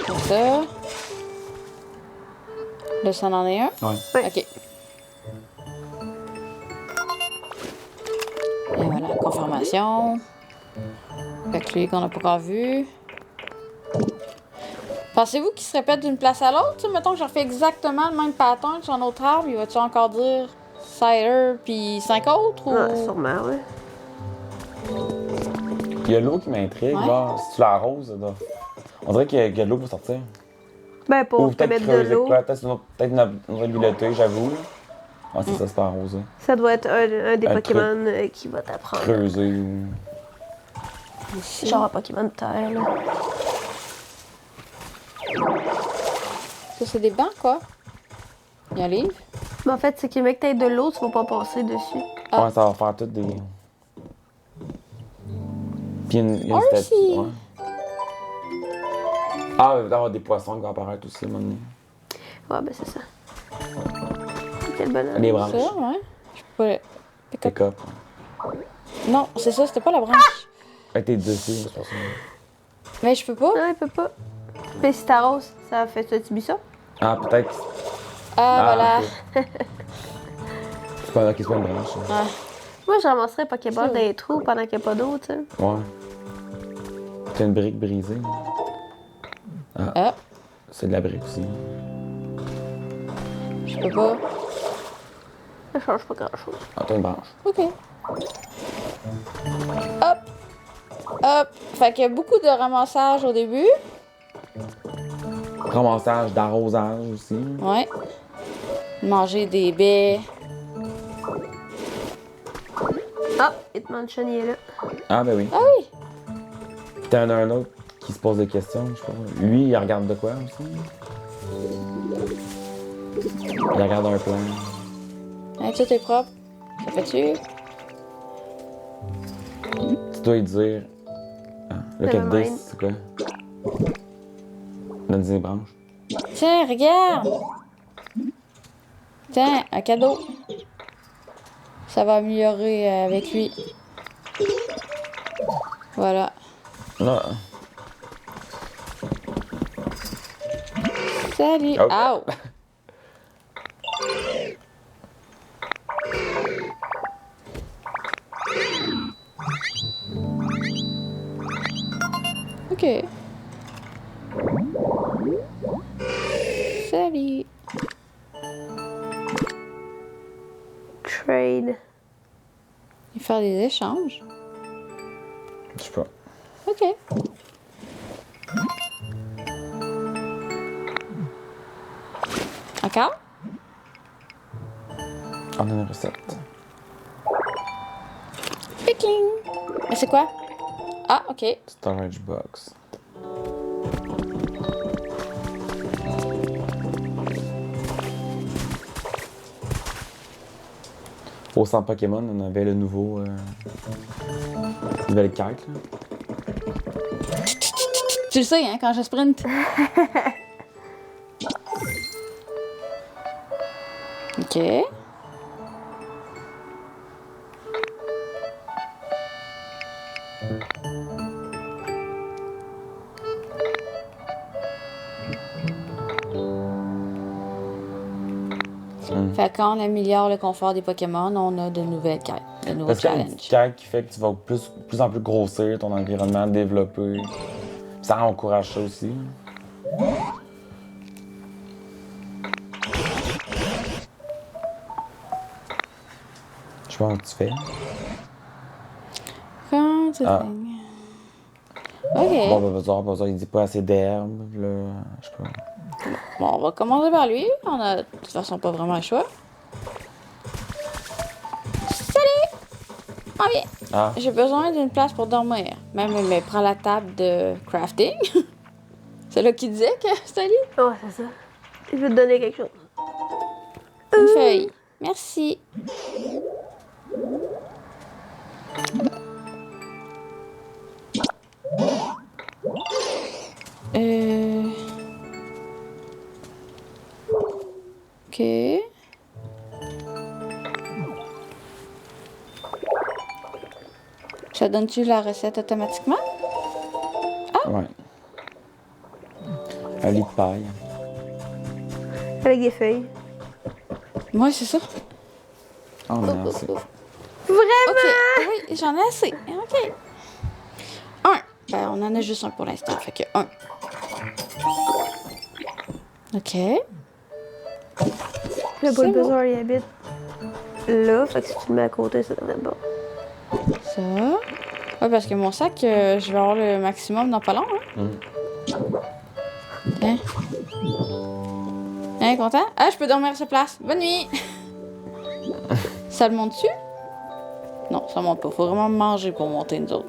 Comme ça. Là, ça en est un. Ouais. Ouais. OK. Et voilà, confirmation. Fait que lui qu'on n'a pas encore vu. Pensez-vous qu'il se répète d'une place à l'autre? Tu sais, mettons que je refais exactement le même pattern sur un autre arbre, il va-tu encore dire cider puis 5 autres? Ou... Ouais, sûrement, ouais. Il y a l'eau qui m'intrigue, Ouais. là. Si tu l'arroses, ça doit. On dirait qu'il y a de l'eau pour sortir. Ben, Ou pour te peut-être mettre de creuser l'eau, quoi. Peut-être une autre bibliothèque, j'avoue. Là. Ah, c'est ça, c'est pas arrosé. ça doit être un des Un Pokémon qui va t'apprendre. Creuser ou. Ici. Genre un Pokémon de terre, là. Ça, c'est des bancs, quoi. Il y a un livre. Mais en fait, c'est que le mec t'aide de l'eau, tu vas pas passer dessus. Ah. Ouais, ça va faire toutes des. Puis il y a une Arcy. statue. Ouais. Ah, il va y avoir des poissons qui vont apparaître aussi, à un moment donné. Ouais, ben c'est ça. Quel bonheur. Les branches. Ça, ouais. Je peux pas... Pick up. Pick up. Non, c'est ça, c'était pas la branche. Fait que t'es dessus, c'est pour ça. Mais je peux pas. Non, il peut pas. Mais si t'arroses, ça fait ça, tu bis ça? Ah, peut-être. Ah, voilà. ok. C'est pas, ok, c'est pas une branche. hein. Ah. Moi, je ramasserais un Pokéball Ça. dans les trous pendant qu'il n'y a pas d'eau, tu sais. Ouais. C'est une brique brisée. Ah, C'est de la brique aussi. je peux pas. Ça change pas grand-chose. Ah, t'as une branche. OK. Hop. Hop. Fait qu'il y a beaucoup de ramassage au début. Ramassage d'arrosage aussi. Ouais. Manger des baies. Ah, Hitmonchan, il est là. Ah, ben oui. Ah oui. Puis t'en as un autre qui se pose des questions, je sais pas. Lui, il regarde de quoi aussi? Il regarde un plan. Hein, tout est propre. Ça fait-tu? Tu dois lui dire. Ah, le Le 4D, même. c'est quoi? Donne des branches. Tiens, regarde! Tiens, un cadeau. Ça va améliorer avec lui. Voilà. Non. Salut! Oh. Ow! Ok. Salut! Trade. Et faire des échanges. Je sais pas. Ok. Encore? On a une recette. Picking! Mais c'est quoi? Ah, ok. Storage box. Au centre Pokémon, on avait le nouveau. Nouvelle carte, là. Tu le sais, hein, quand je sprint. Ok. Fait que quand on améliore le confort des Pokémon, on a de nouvelles quêtes, de nouveaux Parce qu'il y a une challenges. petite carte qui fait que tu vas plus en plus grossir ton environnement, développer. Puis ça encourage ça aussi. Je pense que tu fais. Quand tu Ah. Ok. Bon, ben, besoin, il dit pas assez d'herbe, là. Je sais pas. Bon, on va commencer par lui. On a de toute façon pas vraiment le choix. Salut! Ah bien. Ah, J'ai besoin d'une place pour dormir. Même, mais prends la table de crafting. C'est là qui disait que c'était lui. Oh, c'est ça. Je vais te donner quelque chose. Une feuille. Merci. Ok. Ça donne-tu la recette automatiquement? ouais. Un lit de paille. Avec des feuilles. Moi, c'est ça. Oh, merci. Vraiment? Ok, oui, j'en ai assez. Ok. Un. Ben, on en a juste un pour l'instant, fait que un. Ok. Le C'est Bulbasaur, il habite là. Fait que si tu le mets à côté, ça donne bon. Ça. Ouais, parce que mon sac, je vais avoir le maximum dans pas long. Hein? Hein? Hein, content? Ah, je peux dormir à sa place. Bonne nuit! Ça le monte dessus? Non, ça monte pas. Faut vraiment manger pour monter, nous autres.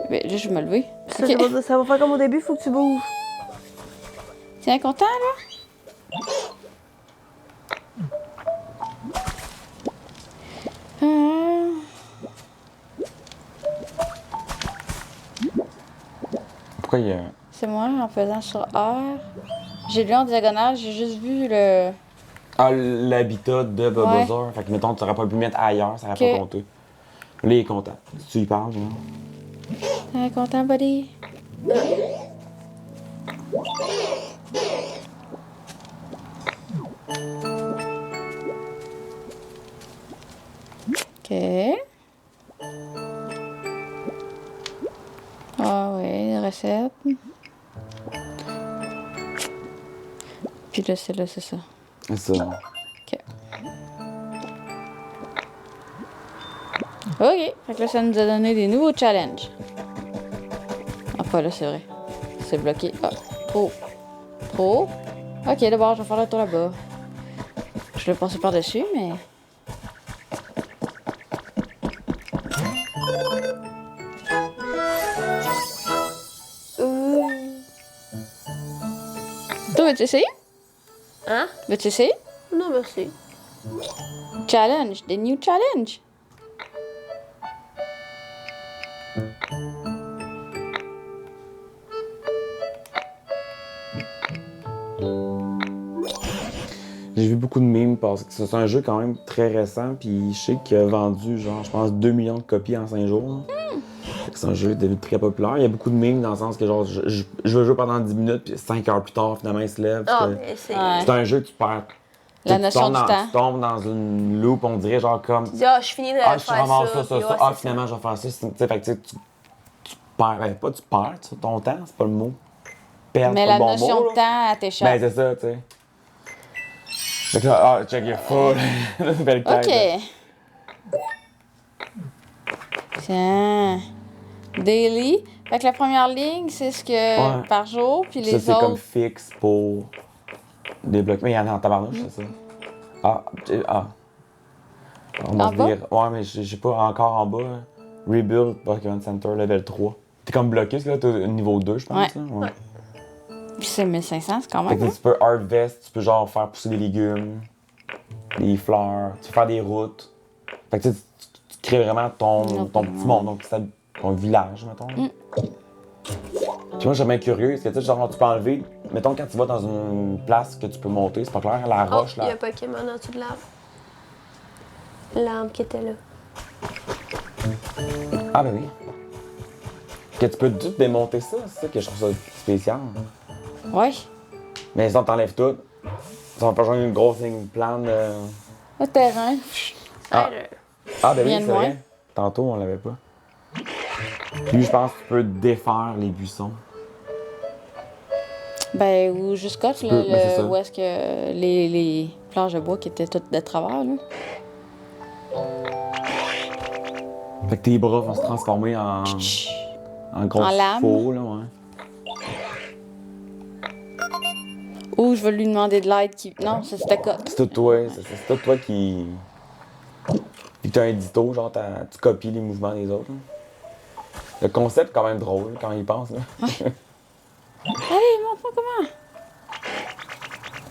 Mais là, je vais me lever. Ça, Ok. ça va faire comme au début, faut que tu bouges. Tiens, content, là? Pourquoi il y a. C'est moi, en faisant sur R. J'ai lu en diagonale, j'ai juste vu le... Ah, l'habitat de Bulbasaur. Fait que, mettons, tu aurais pas pu le mettre ailleurs, ça aurait Ok. pas compté. Là, il est content. Tu lui parles, non? Tiens, content, buddy? Ok. Ah ouais, les recettes. Puis là, c'est ça. C'est ça. Ok. Ok. Fait que là, ça nous a donné des nouveaux challenges. Ah, pas là, c'est vrai. C'est bloqué. Ah, trop. Trop. Ok, d'abord, je vais faire le tour là-bas. Je vais passer par-dessus, mais... Toi, veux-tu essayer? Hein? Veux-tu essayer? Non, merci. Challenge, des new challenge. J'ai vu beaucoup de memes parce que c'est un jeu quand même très récent, puis je sais qu'il a vendu, genre, je pense, 2 millions de copies en 5 jours. Fait que c'est un jeu qui est devenu très populaire. Il y a beaucoup de memes dans le sens que, genre, je veux jouer pendant 10 minutes, puis 5 heures plus tard, finalement, il se lève. Ah, C'est- mais c'est. Ouais. C'est un jeu que tu perds. La Tu notion tombes du dans- temps. Tu tombes dans une loupe, on dirait, genre, comme. Tu dis, ah, je finis de Ah, je faire ramasse ça. ça. puis ouais, Ah, c'est finalement, je vais faire ça. Tu sais, fait que tu perds. Ben, pas tu perds ton temps, c'est pas le mot. Perdre, Mais c'est la pas le bon notion mot, de là. temps, elle t'échappe. Ben, c'est ça, tu sais. Fait que là, ah, check your full. Belle tête. OK. Tiens. Daily. Fait que la première ligne, c'est ce que Ouais. par jour, puis Ça, les c'est comme autres. fixe pour débloquer. Mais il y en a en tabarnouche, c'est ça. Ah, On va En se bas? dire. Ouais, mais j'ai pas encore en bas. Hein. Rebuild Pokémon Center level 3. T'es comme bloqué, parce que là, t'es au niveau 2, je pense. Ouais. Là. Ouais. Puis c'est 1500, c'est quand Fait même. que tu peux harvest, tu peux genre faire pousser des légumes, des fleurs, tu peux faire des routes. Fait que tu sais, tu crées vraiment ton petit monde, donc ton village, mettons. Puis moi, je suis bien curieux, parce que tu sais, genre, tu peux enlever, mettons, quand tu vas dans une place que tu peux monter, c'est pas clair, la Oh, roche, il y a là. un Pokémon en dessous de l'arbre. L'arbre qui était là. Ah, ben oui. Que tu peux tout démonter ça, c'est ça que je trouve ça spécial. Ouais. Mais si on t'enlève tout, ça va pas genre une grosse ligne plane de. Le terrain. Ah. Ah, ben Rien oui, de c'est moins. vrai. Tantôt, on l'avait pas. Puis je pense que tu peux défaire les buissons. Ben, ou jusqu'à là, peux, mais c'est ça. où est-ce que les planches de bois qui étaient toutes de travers, là. Fait que tes bras vont se transformer en gros En lame. faux, là, ouais. Ou je vais lui demander de l'aide qui. Non, c'est c'était quoi? C'est tout toi, c'est tout toi qui. Puis que t'as un dito, genre tu copies les mouvements des autres. Là. Le concept est quand même drôle quand il pense. Là. Allez, montre-moi comment.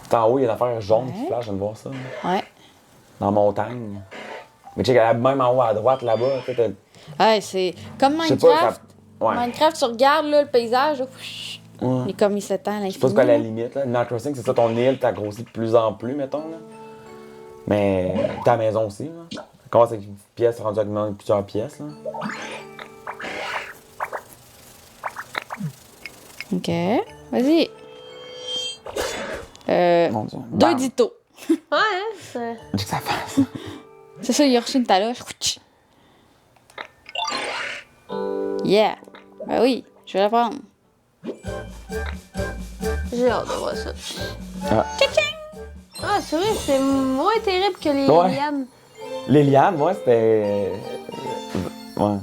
T'es en haut, il y a une affaire jaune qui flash, je viens de voir ça. Là. Ouais. Dans la montagne. Mais check, même en haut à droite, là-bas, tu sais, Ouais, c'est comme je sais pas, Minecraft. ça. Ouais. Minecraft, tu regardes là, le paysage, là, Ouais. il est comme il s'étend à Je l'infini. sais pas ce qu'à la là. limite, là. Animal Crossing, c'est ça, ton île, t'as grossi de plus en plus, mettons, là. Mais ta maison aussi, là. Ça commence avec une petite pièce rendue avec plusieurs pièces, là. OK. Vas-y. Mon Dieu. Deux Bam. ditos. Ouais, hein? C'est... J'ai que ça fasse. C'est ça, il a reçu une taloche. Yeah. Ben oui, je vais la prendre. J'ai hâte de voir ça. Ah. Ah, c'est vrai, c'est moins terrible que les Ouais. lianes. Les lianes, moi, c'était. Ouais.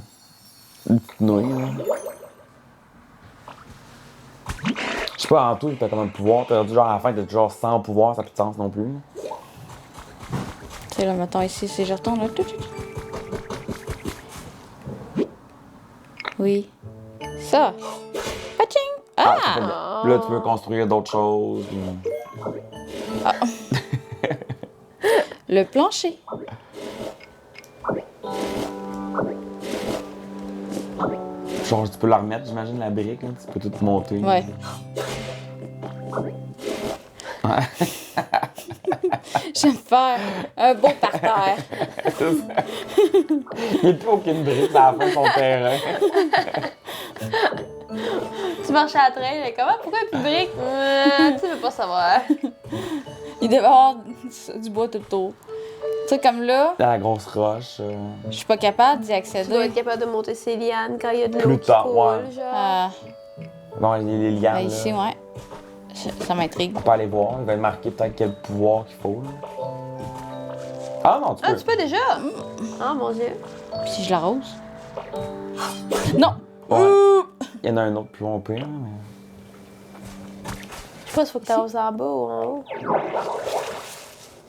Une petite nouille, là. Je sais pas, en tout, t'as comme un pouvoir. T'as dit, genre, à la fin, t'as genre 100 pouvoirs, ça n'a plus de sens non plus. Là. Tu sais, là, mettons ici, si je retourne là. Oui. Ça. Paching! Ah! Ah! c'est pas bien. Là, tu peux construire d'autres choses. Le plancher. Genre, tu peux la remettre, j'imagine, la brique, là. Tu peux tout monter. Ouais. J'aime faire un beau parterre. Il n'y a plus aucune brique à la fin de son terrain. Tu marches à la traîne, mais comment? Pourquoi plus de briques? Tu veux pas savoir. Il devait avoir du bois tout autour. Tu sais, comme là, La grosse roche. je suis pas capable d'y Tu dois accéder. être capable de monter ces lianes quand il y a de l'eau Plus qui tard, coule, ouais. genre. Non, les lianes. Ben, ici, là, ouais. Ça m'intrigue. on peut aller voir. Il va être marqué peut-être quel pouvoir qu'il faut. Là. Ah non, tu Ah, peux. tu peux déjà? Oh mon Dieu. Puis si je l'arrose? Non! Ouais. Il y en a un autre plus haut pire, mais. Je sais pas s'il faut que tu arroses en bas ou en haut.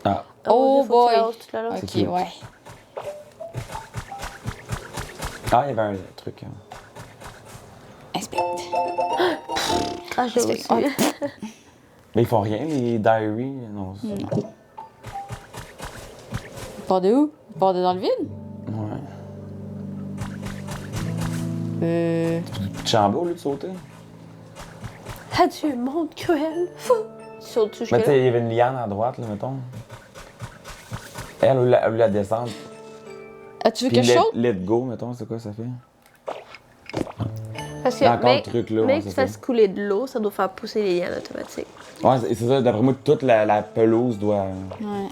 Ah. Oh Dieu, faut que tu boy. arroses tout le long. Ok, cute. ouais. Ah, il y avait un truc. Inspecte. Ah, je l'ai Respect. aussi. Mais ils font rien, les diaries. Non, ça. Il part de où? Il part de dans le vide? Ouais. Euh. Tu chambes au lieu de sauter? Adieu, monde cruel. Fou. Tu sautes dessus Mais tu jusque-là. sais, il y avait une liane à droite, là, mettons. Elle, au lieu de la descendre. As-tu vu Puis que je saute? let go, mettons, c'est quoi ça fait? Parce Il y a que, encore le truc, là, mais ouais, que tu c'est ça. fasses couler de l'eau, ça doit faire pousser les lianes automatiques. Ouais, c'est ça, d'après moi, toute la pelouse doit. Ouais.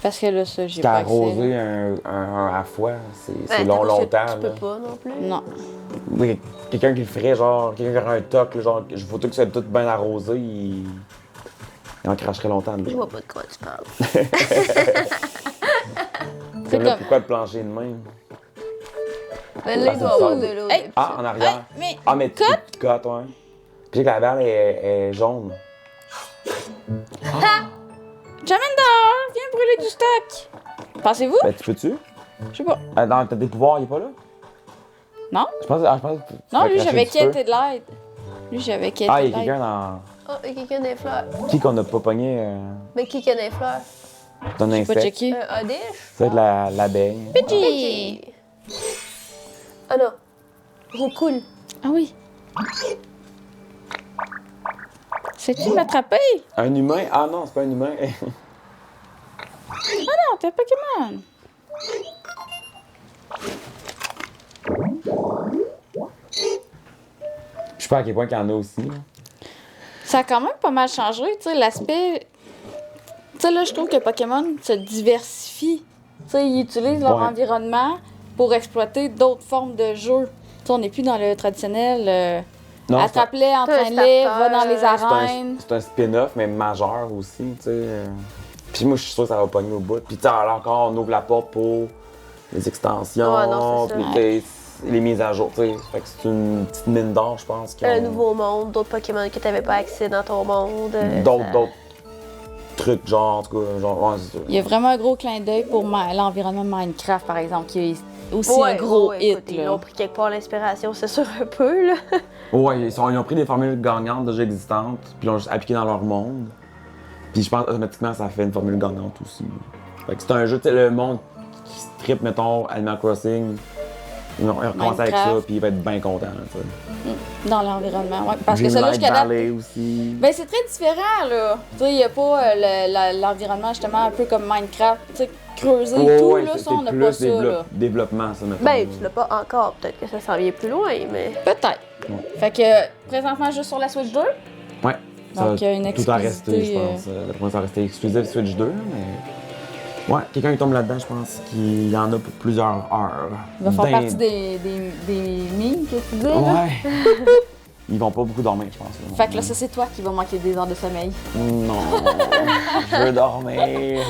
Parce que là, ça, j'ai Qu'à pas accès. arroser là. un à la fois, c'est Ouais, long, t'as- longtemps. Tu peux là. pas non plus. Non. Oui, quelqu'un qui le ferait, genre, quelqu'un qui aurait un toc, là, genre, je faut tout que ça soit tout bien arrosé, il en cracherait longtemps. Je dedans. vois pas de quoi tu parles. C'est Là, comme. pourquoi le plancher de même? Mais là, il doit c'est avoir ça. de l'eau. Hey! Ah, en arrière. Mais. Ah, mais tu cotes, ouais. Puis que la balle est jaune. Jamendar, viens brûler du stock! Pensez-vous? Ben, tu peux-tu? Je sais pas. Dans tes pouvoirs, il est pas là? Non? Je pense que tu Non, vas lui, cracher j'avais du feu. quitté de l'aide. Lui, j'avais quitté Ah, de il y a l'aide. quelqu'un dans. Oh, il y a quelqu'un des fleurs. Qui qu'on a pas pogné Mais qui a des fleurs? d'un J'ai pas insecte? checké. Un dish? Ça va être l'abeille. Pidgey! Ah non. Roucoule. Ah oui. Sais-tu m'attraper? Un humain? Ah non, c'est pas un humain. Non, t'es un Pokémon. Je sais pas à quel point qu'il y en a aussi. Là. Ça a quand même pas mal changé, tu sais, l'aspect... Tu sais, là, je trouve que Pokémon se diversifie. Tu sais, ils utilisent leur Ouais. environnement pour exploiter d'autres formes de jeux. Tu sais, on n'est plus dans le traditionnel Non, attrape-les, un entraîne-les, starter, va dans les c'est un, arènes. c'est un spin-off, mais majeur aussi, tu sais. Puis moi, je suis sûr que ça va pogner au bout. Puis tu sais, alors encore, on ouvre la porte pour les extensions, Ouais, non, c'est ça. puis tu sais, les mises à jour, tu sais. Fait que c'est une petite mine d'or, je pense. Un nouveau monde, d'autres Pokémon que t'avais pas accès dans ton monde. D'autres trucs, genre, en tout cas, genre, ouais, c'est ça. Il y a vraiment un gros clin d'œil pour l'environnement Minecraft, par exemple, qui est aussi un gros hit. Écoute, ils là. ont pris quelque part l'inspiration, c'est sûr, un peu, là. Ouais, ils ont pris des formules gagnantes déjà existantes, puis ils l'ont juste appliqué dans leur monde. Puis je pense automatiquement ça fait une formule gagnante aussi. Fait que c'est un jeu, tu sais, le monde qui se trippe, mettons, Animal Crossing, ils vont recommencer avec ça, Minecraft. puis il va être bien content, tu sais. Dans l'environnement, ouais. Parce que ça, là, Greenlight jusqu'à date. Valley aussi. Ben, c'est très différent, là. Tu sais, il n'y a pas l'environnement, justement, un peu comme Minecraft. Tu sais, creuser et tout, là, ça, on n'a pas ça, là. développement, ça, mettons. Ben, tu l'as pas encore, peut-être que ça s'en vient plus loin, mais. Peut-être. Ouais. Fait que, présentement, juste sur la Switch 2. Ouais. Ça Donc, va une tout en rester, je exclusivité, pense. D'après moi, ça va rester exclusif Switch 2, mais... Ouais, quelqu'un qui tombe là-dedans, je pense qu'il y en a pour plusieurs heures. Il va faire D'un- partie des mimes que tu dis, là. Ouais. Ils vont pas beaucoup dormir, je pense. Là. Fait que là, ça, c'est toi qui vas manquer des heures de sommeil. Non, je veux dormir.